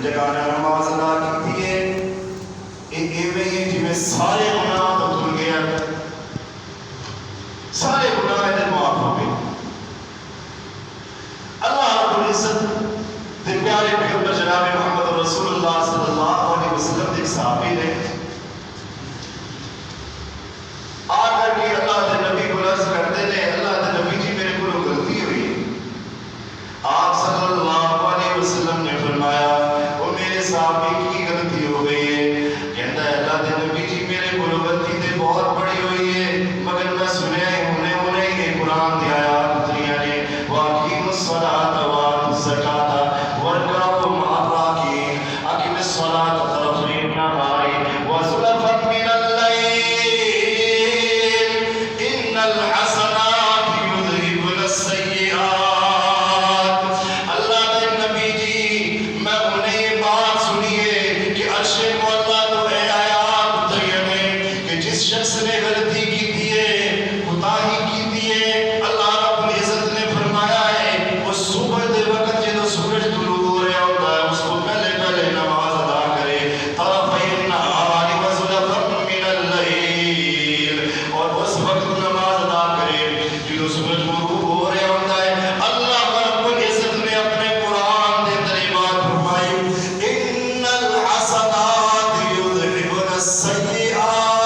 جگہ نماز ادا کی ہے ایویں ہی جویں سارے گناہ تو دھل گیا سارے گناہ دے معاف ہو گئے اللہ رب العزت دے پیارے پیغمبر جناب محمد رسول اللہ صلی اللہ علیہ وسلم دے صحابی نے آ کر کے اللہ دے نبی کو عرض کرتے ہیں اللہ دے نبی جی میرے کو غلطی ہوئی آپ صلی اللہ علیہ وسلم نے فرمایا وہ میرے صحابی کی غلطی ہو گئی ہے کہتا ہے اللہ دے نبی جی میرے کو غلطی تے بہت بڑی ہوئی ہے مگر میں سنیا ہونے یہ قرآن دی آیات اتریاں نے واقیم الصلاۃ وآتوا الزکاۃ وارکعوا مع الراکعین اقم الصلاۃ طرفی النہار وزلفا من الليل ان الحسنات يذهبن السیئات اللہ دے نبی جی میں انہیں یہ بات سنیے کہ عرش مولا تو اے آیات اتریاں نے کہ جس شخص نے غلطی کی تھی کوتاہی کی تھی اللہ رب العزت نے فرمایا ہے وہ صبح دے وقت جب سورج طلوع ہو رہا ہوتا ہے اس کو پہلے پہلے نماز ادا کرے طرفی النہار وزلفا من اللیل اور اس وقت نماز ادا کرے جب سورج غروب ہو رہا ہوتا ہے اللہ رب العزت نے اپنے قرآن دے اندر یہ بات فرمائی ان الحسنات یذہبن السیئات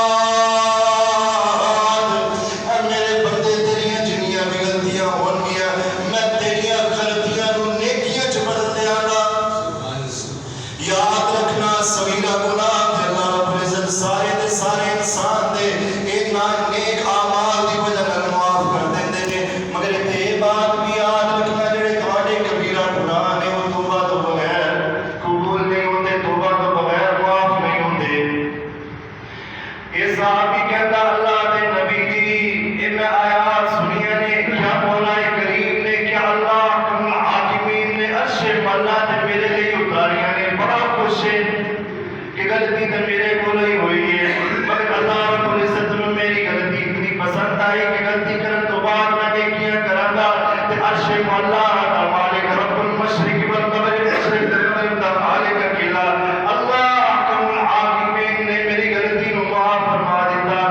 غلطی تو میرے کو نہیں ہوئی ہے مگر اللہ رب العزت نے میری غلطی اتنی پسند آئی کہ غلطی کرن تو بعد میں نیکیاں کراں گا تے عرش مولا دا مالک رب المشرق والمغرب مشرق والمغرب دا مالک اکیلا اللہ احکم الحاکمین نے میری غلطی نو معاف فرما دیتا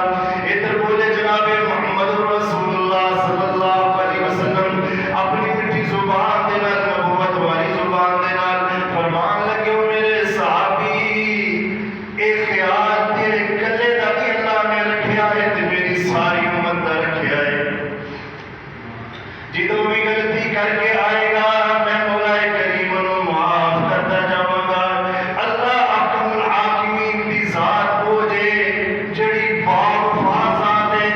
ادھر بولے جناب محمد رسول اللہ صلی اللہ علیہ وسلم اپنی میٹھی زبان دے نال نبوت والی زبان دے نال فرمان لگے میرے صحابی ایک خیال تیرے کلے دا بھی اللہ نے رکھیا ہے تے میری ساری امت دا رکھیا ہے جدوں بھی غلطی کر کے آئے گا میں مولا کریم نو معاف کرتا جاواں گا اللہ احکم الحاکمین دی ذات ہو جے جڑی باوفا ذات ہے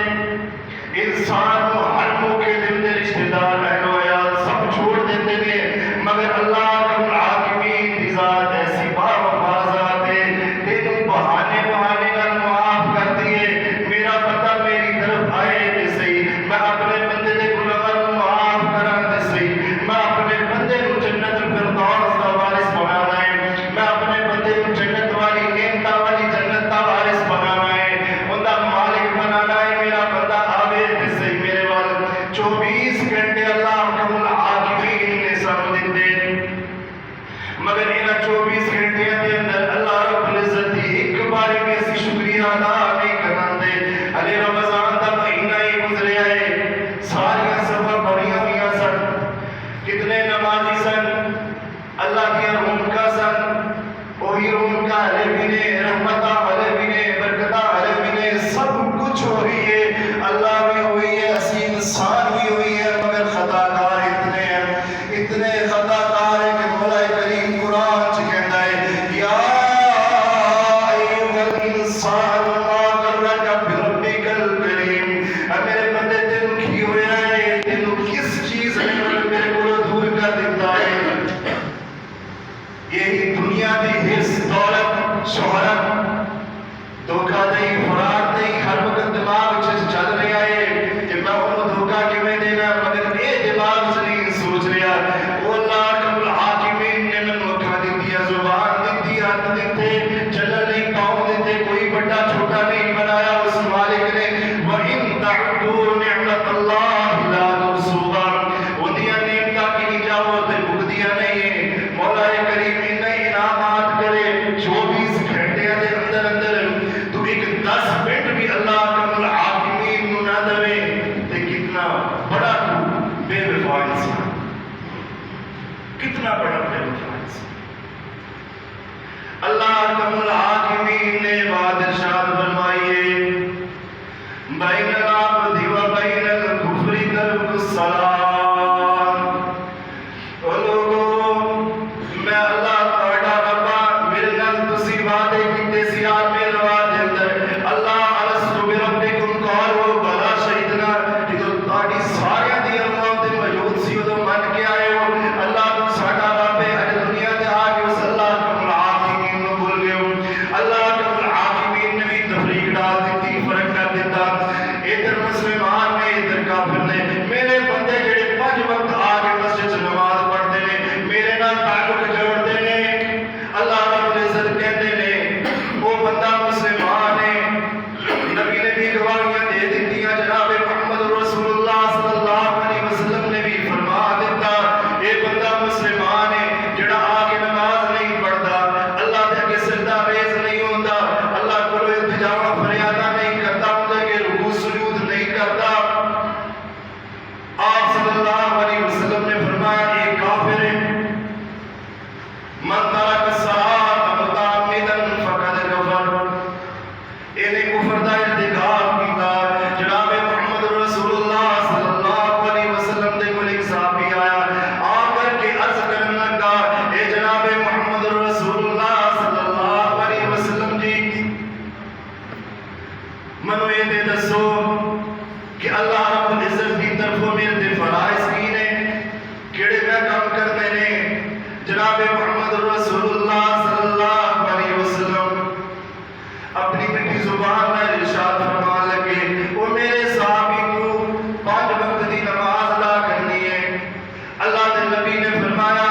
انسان نو ہر موقع دے رشتہ دار اہل و عیال سب چھوڑ دیتے نے مگر اللہ احکم الحاکمین دی ذات ایسی باوفا ذات ہے بہانے نال معاف کر دیے میرا بندہ میری طرف آئے تے صحیح میں اپنے بندے دے گناہاں نوں معاف کراں تے صحیح میں اپنے بندے نوں جنت الفردوس دا وارث بنانا ہے میں اپنے بندے نوں جنت والی نعمتاں والی جنت دا وارث بنانا ہے اوندا مالک بنانا ہے میرا بندہ آوے تے صحیح میرے وال 24 گھنٹے اللہ حکم الحاکمین نے سام دتے مگر انہاں 24 گھنٹیاں دے اندر اللہ رب العزت ایک بار بھی اسی شکریہ ادا نہیں کراندے ارے رمضان دا مہینہ ہی گزریا ہے ساری سفر بڑی ہوئیاں سن کتنے نمازی سن اللہ کی رونقاں سن وہی رونقاں ہلے بھی نے رحمتاں ہلے بھی نے برکتاں ہلے بھی نے سب کچھ ہو رہی ہے اللہ بھی ہوئی ہے اسی انسان بھی ہوئی ہے مگر خطا کار اتنے خطا کار ہے کہ مولا کریم قرآن چ کہندا ہے یا انسان ما غرک بربک الکریم میرے بندے تینوں کی ہویا ہے تینوں کس چیز نے میرے کو دور کر دیتا ہے یہی دنیا دی حرص دولت شہرت دھوکہ دہی فرار دہی ہر وقت دماغ وچ چل رہا ہے کہ میں انہوں دھوکہ کیویں دینا مگر یہ دماغ سے نہیں سوچ رہا وہ اللہ رب الحاکمین نے مینوں اکھاں دتیاں زبان دتی ہاتھ دتے چلن نہیں پاؤں دیتے کوئی بڑا چھوٹا نہیں بنایا اس مالک نے وَإِن تَعُدُّوا نِعْمَةَ اللَّهِ لَا تُحْصُوهَا اُنہیاں نعمتاں کی جاؤ تے مکدیاں نہیں مولا کریم نے انعام کتنا بڑا بے وفا انسان۔ اللہ اکرم الحاکمین نے بات ارشاد فرمائیے بین العبد و بین الکفر ترک الصلاۃ۔ او لوگو میں اللہ تہاڈا رب میرے نال تسی وعدے کیتے سی عالم الغیب دے اندر اللہ الستو بربکم قالوا بلا شہدنا، جدوں تہاڈی ساریاں دی امت تے موجود سی اودوں من کے آئے ہو اللہ تو ساڈا رب ہے، اج دنیا تے آ کے اس اللہ اکرم الحاکمین نو بھول گئے ہو۔ اللہ اکرم الحاکمین نے بھی تفریق ڈال دیتی، فرق کر دیتا، ادھر مسلمان نے ادھر کافر نے۔ میرے بندے جڑے 5 وقت آ کے مسجد چ نماز پڑھتے ہیں، میرے نال تعلق جوڑتے ہیں، اللہ رب العزت کہتے ہیں وہ بندہ مسلمان ہے۔ نبی نے بھی گواہیاں دے دیتیاں، جناب محمد رسول اللہ صلی اللہ علیہ وسلم نے بھی فرما دیتا اے بندہ مسلمان ہے جڑا آ کے نماز نہیں پڑھتا، اللہ دے اگے سجدہ ریز نہیں ہوندا، اللہ کو التجا فریادہ نہیں کرتا، اندر کے رکوع سجود نہیں کرتا۔ آپ صلی اللہ علیہ وسلم نے فرمایا اے کافر ہے، من ترک الصلاۃ متعمدا فقد کفر، اینے کفر دا ارتکاب کیتا۔ جناب محمد رسول اللہ صلی اللہ علیہ وسلم دے کول ایک صحابی آیا، آ کر کے عرض کرنے لگا اے جناب محمد رسول اللہ صلی اللہ علیہ وسلم جی منو یہ دے دسو کہ اللہ رب العزت کی طرفوں میرے تے فرائض کی نے کیڑے میں کام کرنے نے۔ جناب محمد رسول اللہ صلی اللہ علیہ وسلم اپنی میٹھی زبان میں ارشاد فرما لگے وہ میرے صحابی کو 5 وقت دی نماز ادا کرنی ہے۔ اللہ کے نبی نے فرمایا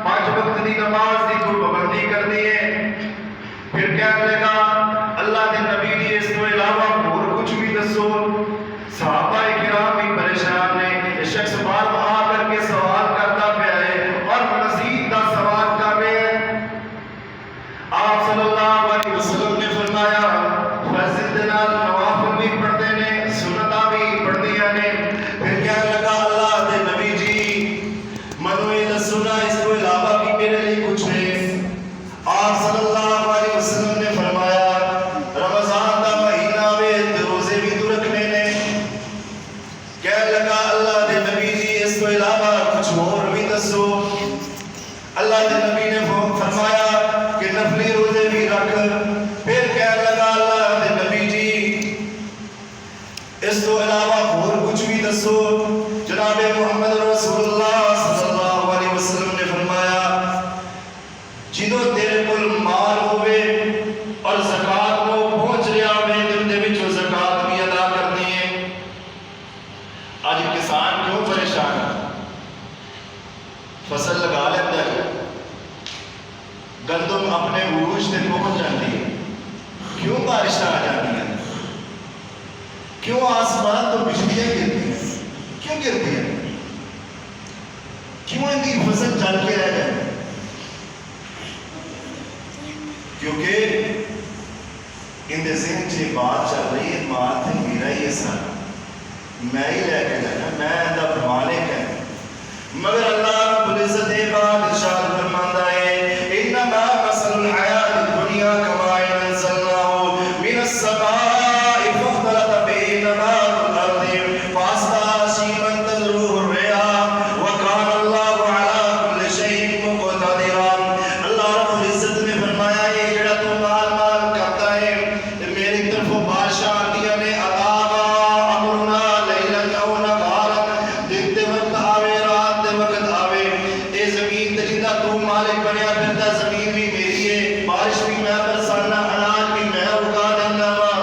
5 وقت دی نماز دی کو پابندی کرنی ہے۔ پھر کہنے لگا اللہ کے نبی نے اس کو علاوہ اور کچھ بھی دسو۔ صحابہ کرام بھی پریشان نے، یہ شخص بار بار آ کر کے سوال کرتا پیا ہے اور مزید دا سوال کر رہے ہیں۔ آپ صلی اللہ علیہ وسلم نے فرمایا فرض دے نال نوافل بھی پڑھتے ہیں، سنتاں بھی پڑھدیاں نے۔ پھر کہنے لگا اللہ دے نبی جی منو یہ دسو نا اس کو علاوہ بھی میرے لیے کچھ ہے۔ آپ صلی اللہ علیہ وسلم نے فرمایا رمضان دا مہینہ وے تے روزے بھی تو رکھنے نے۔ کہنے لگا اللہ دے نبی جی اس کو علاوہ کچھ اور بھی دسو۔ اللہ دے نبی نے فرمایا کہ نفلی روزے بھی رکھ۔ پھر کہنے لگا اللہ دے نبی جی اس کو علاوہ اور کچھ بھی دسو۔ جناب محمد رسول اللہ صلی اللہ علیہ وسلم نے فرمایا جدوں تیرے کول مال ہوئے اور زکات نو پہنچ رہا ہوئے تے اندے وچوں زکات بھی ادا کرنی ہے۔ اج کسان کیوں پریشان ہے؟ فصل لگا لیتا ہے، گندم اپنے عروج تے پہنچ جاتی ہے، کیوں بارشیں آ جاتی ہیں؟ کیوں آسمان تو بجلیاں گرتی ہیں؟ کیوں گرتی ہیں؟ کیوں ان کی فصل جل کے رہ جاتی ہے؟ کیونکہ ان دے ذہن سے بات چل رہی ہے مال تے میرا ہی ہے سارا، میں ہی لے کے جانا، میں دا مالک ہے۔ مگر اللہ رب العزت بات ارشاد فرماتا ہے انما مثل الحیات الدنیا کماء انزلناه من السماء فاختلط به نبات الارض فاصبح هشيما تذروه الرياح وكان الله على كل شيء مقتدرا۔ اللہ رب العزت نے فرمایا یہ جڑا تو مال کرتا ہے میری طرفوں بارشاں آتیاں نے عذاب امرنا لیلا او نہارا، دن دے وقت آوے رات دے وقت آوے، اے زمین تے جدا تو مالک بنیا پھردا، زمین بھی میری ہے، بارش بھی میں برسانا، اناج بھی میں اگا دینا وا۔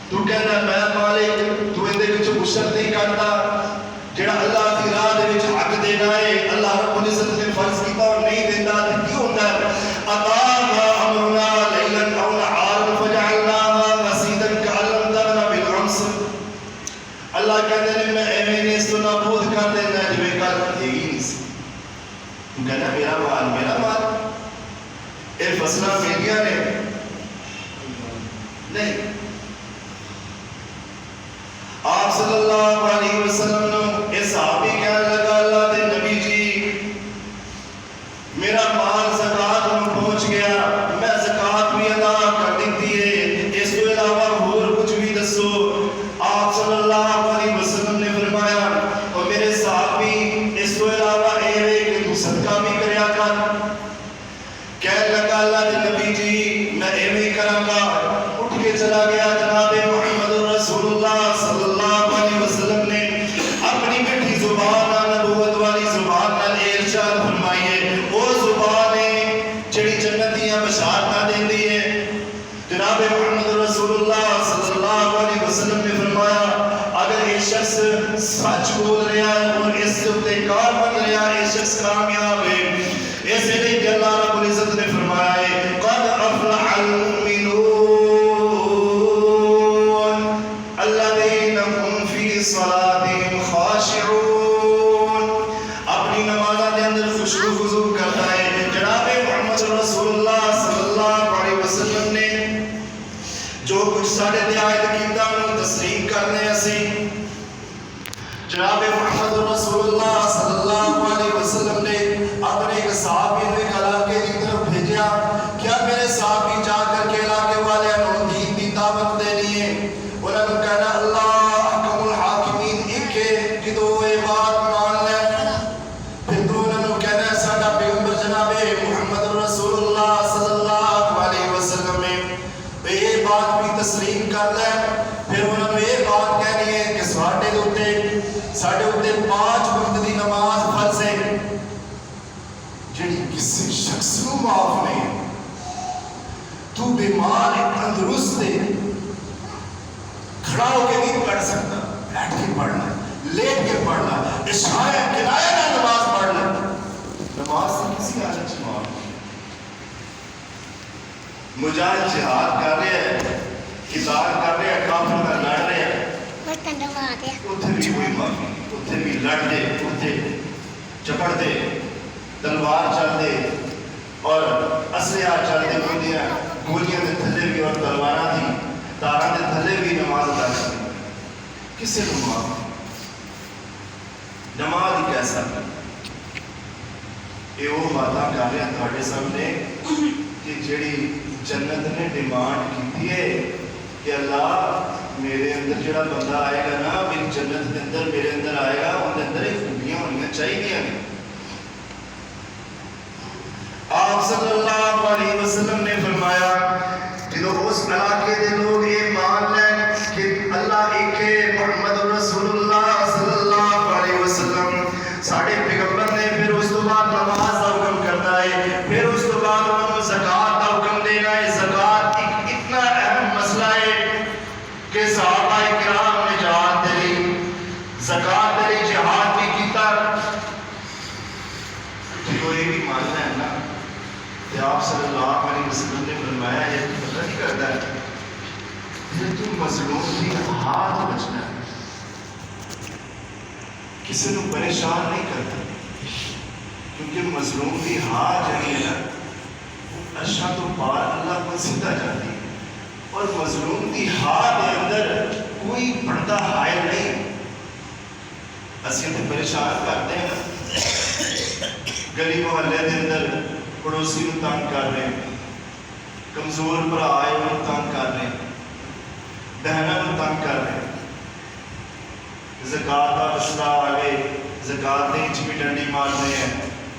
تو کہنا میں مالک، تو ان دے وچ مشرت نہیں کرتا۔ جڑا اللہ دی راہ دے وچ حق دینا ہے اللہ رب العزت نے فرض کیتا اور نہیں دیتا تے کی ہوندا ہے؟ اطاع امرنا لیلا او نہارا فجعلناها مسیدا کأن لم تغن بالامس۔ اللہ کہتے ہیں میں ایویں نے اس کو نابود کر دینا جویں کل تھی ہی نہیں سی۔ کہنا میرا مال اے فصلہ میریاں نے نہیں۔ آپ صلی اللہ علیہ وسلم نے اے صحابی کہنے لگا اللہ دے نبی جی میرا مال زکات میں پہنچ گیا، میں زکات بھی ادا کر دیتی ہے، اس کے علاوہ اور کچھ بھی دسو۔ آپ صلی اللہ علیہ وسلم نے فرمایا اور میرے صحابی اس کے علاوہ کہ تو صدقہ بھی کریا کر۔ کہنے لگا اللہ کے نبی جی میں ایویں کراں گا۔ اٹھ کے چلا گیا جناب محمد رسول اللہ صلی اللہ علیہ وسلم نے اپنی میٹھی زبان نبوت والی زبان نال ارشاد فرمائی ہے، وہ زبان ہے جڑی جنت دیاں بشارتاں دیندی ہے۔ جناب محمد رسول اللہ صلی اللہ علیہ وسلم نے فرمایا اگر یہ شخص سچ بول رہا ہے اور اس سے کار بن رہا ہے، یہ شخص کامیاب ہے۔ ایسے لیے اللہ رب العزت نے فرمایا ہے قد افلح المؤمنون الذین هم فی صلاتهم خاشعون۔ اپنی نمازوں کے اندر خشوع خضوع کرتا ہے۔ جناب محمد رسول اللہ صلی اللہ علیہ وسلم نے جو کچھ سارے دعائت کیتا انہوں تسلیم کرنے اسی۔ جناب محمد رسول اللہ صلی اللہ علیہ وسلم نے اپنے ایک صحابی کو ایک علاقے کی طرف بھیجا، کیا میرے صحابی جا کر کے علاقے والے انہوں دین کی دعوت دینی ہے۔ انہوں نے کہنا اللہ حکم الحاکمین ایک ہے کہ تو یہ بات مان لے۔ پھر تو انہوں نے کہنا ساڈا پیغمبر جناب محمد رسول اللہ صلی اللہ علیہ وسلم نے یہ بات بھی تسلیم کر لے۔ پھر انہوں نے یہ بات کہنی ہے کہ ساڈے اوتے 5 وقت دی نماز فرض ہے جڑی کسی شخص کو معاف نہیں ہے۔ تو بیمار ہے، تندرست ہے، کھڑا ہو کے نہیں پڑھ سکتا، بیٹھ کے پڑھنا، لیٹ کے پڑھنا، عشاء کنایہ نہ نماز پڑھنا، نماز سے کسی حالت سے معاف نہیں۔ مجاہد جہاد کر رہے ہیں، قتال کر رہے ہیں، کافر کا لڑ رہے ہیں، اتنے بھی کوئی معافی نہیں، اتنے بھی لڑ دے، اتنے چپڑ دے، تلوار چل دے اور اسلحہ چل دے، گولیاں دے تھلے بھی اور تلواراں دی تاراں دے تھلے بھی نماز ادا کرنی۔ کسے کو معاف؟ نماز ہی کیسا ہے؟ یہ وہ باتاں کر رہے ہیں تھوڑے سامنے کہ جڑی جنت نے ڈیمانڈ کی ہے کہ اللہ میرے اندر جڑا بندہ آئے گا نا، میری جنت کے اندر میرے اندر آئے گا، ان کے اندر ایک خوبیاں ہونی چاہیے۔ آپ صلی اللہ علیہ وسلم نے فرمایا جب اس علاقے کے لوگ یہ مان لیں کہ اللہ ایک ہے، محمد رسول اللہ صلی اللہ علیہ وسلم ساڑھے پیغمبر نے پھر اس تو بعد نماز کا حکم کرتا ہے، پھر اس تو بعد انہوں زکوٰۃ کا حکم دینا ہے۔ زکوٰۃ ایک اتنا اہم مسئلہ ہے کہ صحابہ کرام نے جہاد دلی، زکوٰۃ دلی، جہاد بھی کیتا۔ تو یہ بھی ماننا ہے نا کہ آپ صلی اللہ علیہ وسلم نے فرمایا یہ پتہ نہیں کرتا ہے کہ تم مظلوم کی ہاتھ بچنا ہے، کسی کو پریشان نہیں کرتا، کیونکہ مظلوم کی ہاتھ جڑی ہے نا عرشاں تو پار اللہ کو سیدھا جاتی ہے، اور مظلوم کی ہاتھ کے اندر کوئی پردہ حائل نہیں۔ اسی تو پریشان کرتے ہیں گلی محلے کے اندر، پڑوسی کو تنگ کر رہے ہیں، کمزور بھرا آئے وہ تنگ کر رہے ہیں، بہنوں کو تنگ کر رہے ہیں، زکوٰۃ کا مسئلہ آئے زکوٰۃ دین چ بھی ڈنڈی مارتے ہیں،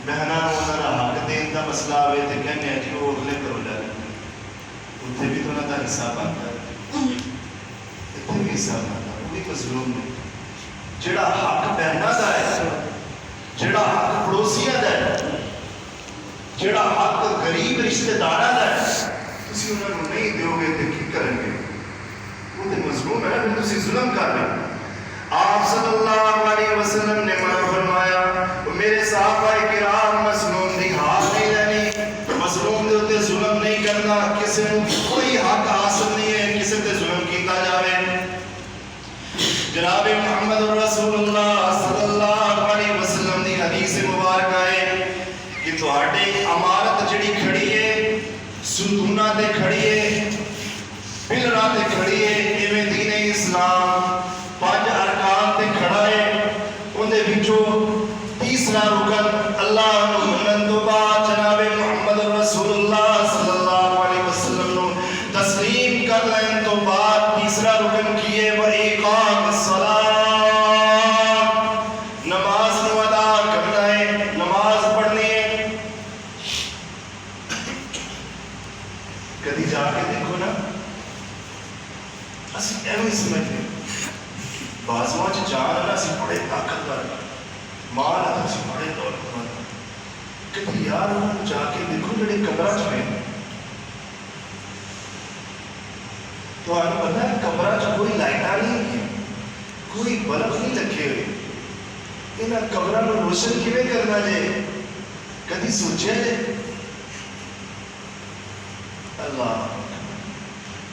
بہنوں کو انہوں کا حق دین کا مسئلہ آئے تو کہنے ہیں جی وہ اگلے کرو لے اتنے بھی تو انہوں کا حصہ بنتا ہے، اتنے بھی حصہ بنتا ہے، وہ بھی مظلوم نہیں۔ جڑا حق بہنوں کا ہے، جڑا حق پڑوسیاں کا ہے، جڑا حق غریب رشتہ داراں کا ہے، تسی انہوں نے نہیں دیو گے تو کی کریں گے؟ وہ تو مظلوم ہے نا، پھر تسی ظلم کر رہے ہیں۔ آپ صلی اللہ علیہ وسلم نے منع فرمایا میرے صحابہ کرام مظلوم دی ہاتھ نہیں لینی، مظلوم دے اوتے ظلم نہیں کرنا، کسی کو کوئی حق حاصل نہیں ہے کسی تے ظلم کیتا جاوے۔ جناب محمد رسول اللہ صلی اللہ علیہ وسلم دی حدیث مبارکہ ہے کہ تہاڈی عمارت جڑی کھڑی ہے ستوناں تے کھڑی ہے، پلراں تے کھڑی ہے، ایویں دین اسلام 5 ارکان تے کھڑا ہے، اندے وچوں تیسرا رکن اللہ نو منن تو بعد جا کے دیکھو نا اسی ایویں سمجھتے بازواں جان ہے اسی بڑے طاقتور مال ہے اسی بڑے دولتمند کبھی یار انہوں جا کے دیکھو جڑے قبراں چ ہوئے تو آپ پتہ ہے قبراں چ کوئی لائٹاں نہیں ہیں کوئی بلب نہیں لگے ہوئے انہاں قبراں نوں روشن کیویں کرنا جے کدی سوچیا جے اللہ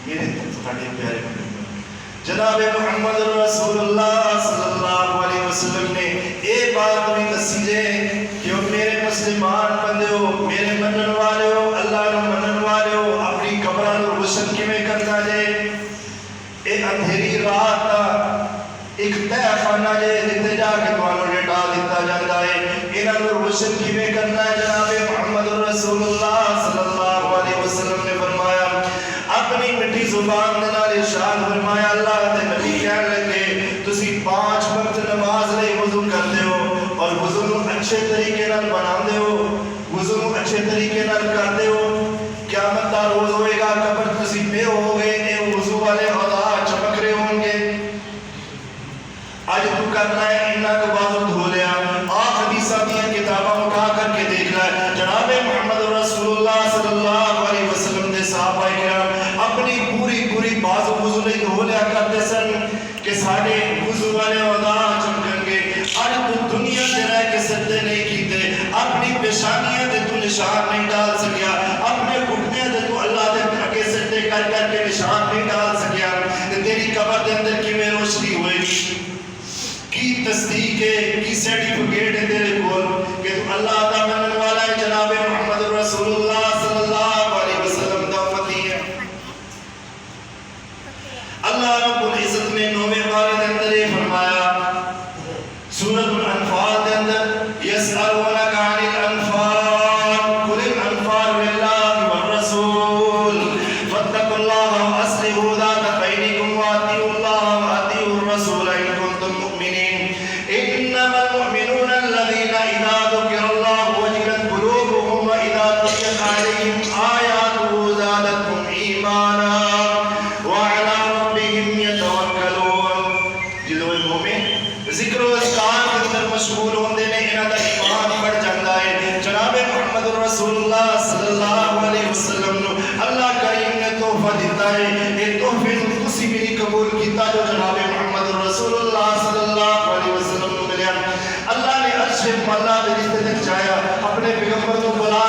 میرے تھوڑے پیارے جناب محمد رسول اللہ صلی اللہ علیہ وسلم نے یہ بات بھی دسی جے کہ میرے مسلمان بندے ہو میرے منن والے ہو اللہ نو منن والے ہو اپنی قبراں نو روشن کیویں کرنا جے اے اندھیری رات دا ایک تہ خانہ جے جتے جا کے تانوں لٹا دتا جاندا ہے انہاں نو روشن کیویں کرنا ہے جناب محمد رسول اللہ صلی اللہ علیہ وسلم نے فرمایا اپنی مٹھی زبان دے نال ارشاد فرمایا اللہ دے نبی کہن لگے تسی 5 وقت نماز لئی وضو کردے ہو اور وضو نو اچھے طریقے نال بناندے ہو وضو نو اچھے طریقے نال کردے ہو قیامت دا روز ہوئے گا قبر تسی بے ہو گئے اے وضو والے اعضاء چمک رہے ہوں گے آج تو کرنا ہے انہاں کو بازو دھو لیا آپ حدیثہ دیا کتابہ اٹھا کر کے دیکھ رہا ہے جناب محمد رسول اللہ صلی اللہ علیہ وسلم دے صحابہ کرام اپنی پوری بازو وضو نہیں دھو لیا کرتے سن کہ سارے وضو والے اعضاء چمکن گے آج تو دنیا دے رہ کے سجدے نہیں کیتے اپنی پیشانیاں دے تو نشان نہیں ڈال سکیا اپنے گھٹنے دے تو اللہ دے اگے سجدے کر کے نشان نہیں ڈال سکیا تیری قبر دے اندر کیویں روشنی ہوئے گی کی تصدیق ہے کی سرٹیفکیٹ ہے تیرے کول کہ تو اللہ دا منن والا ہے جناب محمد رسول اللہ صلی اللہ علیہ وسلم دا امتی ہے اللہ رب العزت نے 9ویں پارے دے اندر یہ فرمایا سورۃ الانفال دے اندر یسألونک عن الانفال قل الانفال للہ والرسول فاتقوا اللہ واصلحوا ذات بینکم واطیعوا اللہ واطیعوا الرسول ان کنتم مؤمنین انما المؤمنون الذین اذا ذکر اللہ وجلت قلوبهم واذا تلیت علیہم آیاتہ زادتهم ایمانا وعلی ربهم یتوکلون جدو مومن ذکر و اذکار کے اندر مشغول ہوندے نے انہاں دا ایمان بڑھ جاندا ہے جناب محمد رسول اللہ صلی اللہ علیہ وسلم نو اللہ کریم نے تحفہ دیتا ہے یہ تحفے نو تسی بھی نہیں قبول کیتا جو جناب محمد رسول اللہ صلی اللہ علیہ وسلم نو ملیا اللہ نے عرش مولا دے رشتے تک جایا اپنے پیغمبر کو بلا